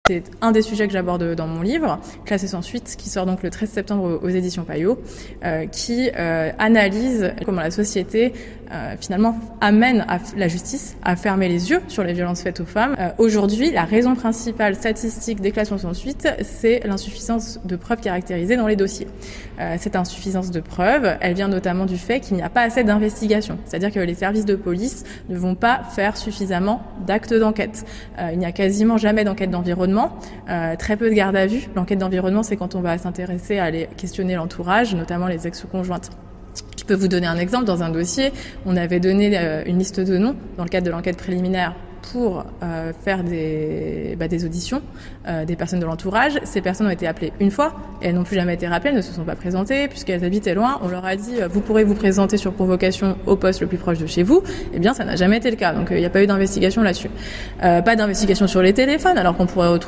C'est un des sujets que j'aborde dans mon livre, Classé sans suite, qui sort donc le 13 septembre aux éditions Payot, qui analyse comment la société finalement amène la justice à fermer les yeux sur les violences faites aux femmes. Aujourd'hui, la raison principale statistique des classements sans suite, c'est l'insuffisance de preuves caractérisées dans les dossiers. Cette insuffisance de preuves, elle vient notamment du fait qu'il n'y a pas assez d'investigation, c'est-à-dire que les services de police ne vont pas faire suffisamment d'actes d'enquête. Il n'y a quasiment jamais d'enquête d'environnement, très peu de garde à vue. L'enquête d'environnement, c'est quand on va s'intéresser à aller questionner l'entourage, notamment les ex-conjointes. Je peux vous donner un exemple. Dans un dossier, on avait donné une liste de noms dans le cadre de l'enquête préliminaire pour faire des auditions des personnes de l'entourage. Ces personnes ont été appelées une fois et elles n'ont plus jamais été rappelées, elles ne se sont pas présentées puisqu'elles habitaient loin. On leur a dit vous pourrez vous présenter sur convocation au poste le plus proche de chez vous. Eh bien, ça n'a jamais été le cas. Donc, il n'y a pas eu d'investigation là-dessus. Pas d'investigation sur les téléphones alors qu'on pourrait retrouver